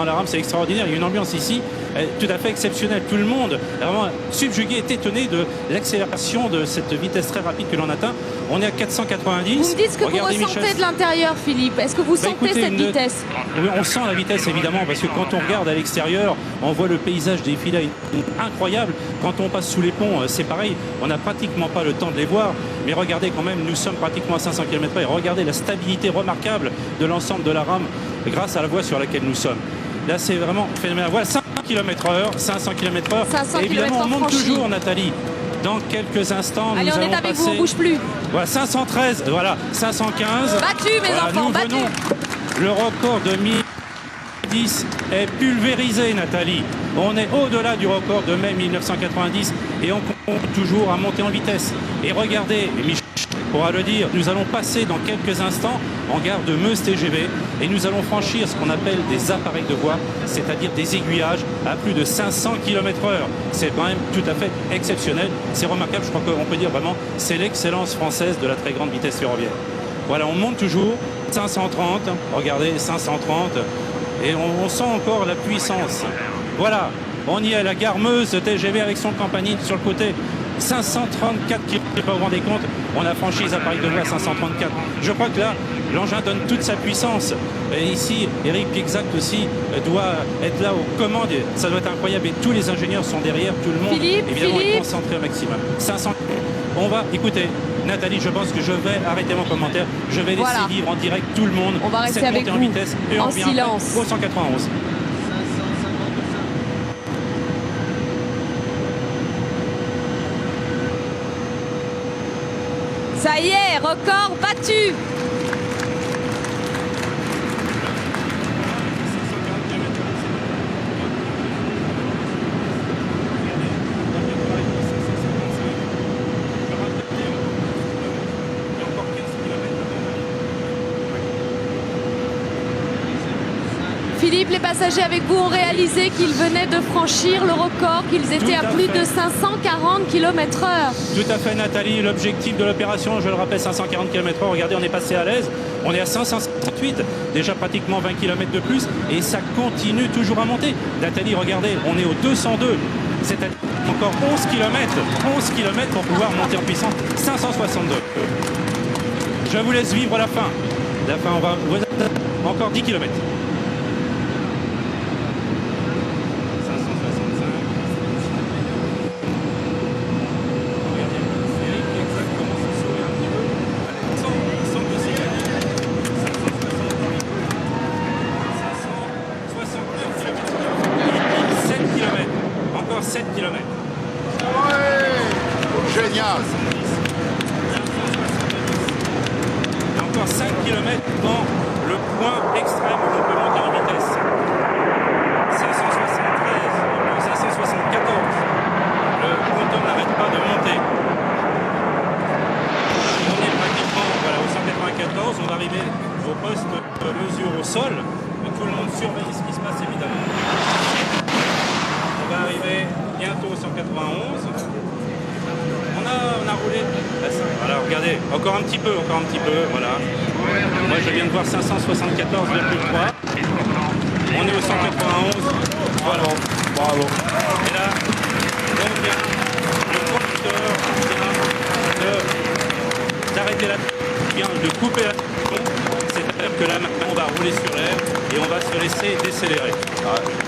la rame, c'est extraordinaire. Il y a une ambiance ici tout à fait exceptionnelle. Tout le monde est vraiment subjugué, est étonné de l'accélération de cette vitesse très rapide que l'on atteint. On est à 490. Vous me dites ce que vous ressentez de l'intérieur, Philippe. Est-ce que vous sentez cette vitesse? Oui, on sent la vitesse évidemment, parce que quand on regarde à l'extérieur, on voit le paysage défiler incroyable. Quand on passe sous les ponts, c'est pareil. On n'a pratiquement pas le temps de les voir. Mais regardez quand même, nous sommes pratiquement à 500 km/h. Et regardez la stabilité remarquable de l'ensemble de la rame grâce à la voie sur laquelle nous sommes. Là, c'est vraiment phénoménal. Voilà, 500 km/h, 500 km/h. 500 et évidemment, on monte franchis. toujours, Nathalie. Dans quelques instants, allez, nous on allons est avec passer... vous, on bouge plus. Voilà, 513, voilà, 515. Battu, mes enfants, battu. Le record de 1010 est pulvérisé, Nathalie. On est au-delà du record de mai 1990 et on compte toujours à monter en vitesse. Et regardez, Michel pourra le dire, nous allons passer dans quelques instants en gare de Meuse TGV et nous allons franchir ce qu'on appelle des appareils de voie, c'est-à-dire des aiguillages à plus de 500 km/h. C'est quand même tout à fait exceptionnel, c'est remarquable, je crois qu'on peut dire vraiment, c'est l'excellence française de la très grande vitesse ferroviaire. Voilà, on monte toujours, 530, regardez, 530, et on sent encore la puissance. Voilà, on y est, la gare Meuse TGV avec son campanile sur le côté. 534 km, vous vous rendez compte, on a franchi les appareils de voie à 534. Je crois que là, l'engin donne toute sa puissance. Et ici, Eric Piexact aussi doit être là aux commandes. Ça doit être incroyable. Et tous les ingénieurs sont derrière, tout le monde, évidemment, est concentré au maximum. 500. On va, écoutez, Nathalie, je pense que je vais arrêter mon commentaire. Je vais laisser vivre en direct tout le monde. On va rester avec vous, en vitesse, et en on silence. Au 191. Ça y est, record battu. Philippe, les passagers avec vous ont réalisé qu'ils venaient de franchir le record, qu'ils étaient à plus de 540 km/h. Tout à fait, Nathalie. L'objectif de l'opération, je le rappelle, 540 km/h. Regardez, on est passé à l'aise. On est à 558, déjà pratiquement 20 km de plus. Et ça continue toujours à monter. Nathalie, regardez, on est au 202. C'est-à-dire encore 11 km. 11 km pour pouvoir monter en puissance. 562. Je vous laisse vivre la fin. La fin, on va... Encore 10 km. Encore 7 km. Ouais, génial. Encore 5 km dans le point extrême où on peut monter en vitesse. 573, 574. Le quantum n'arrête pas de monter. On est pratiquement au 194. On va arriver au poste de mesure au sol. Tout le monde surveille ce qui se passe évidemment. On va arriver bientôt au 191. On a roulé. Voilà, regardez, encore un petit peu, voilà. Moi, je viens de voir 574,3. On est au 191. Voilà. Bravo. Et là, on vient, le conducteur vient d'arrêter de couper la c'est-à-dire que là, maintenant, on va rouler sur l'air et on va se laisser décélérer. Ouais.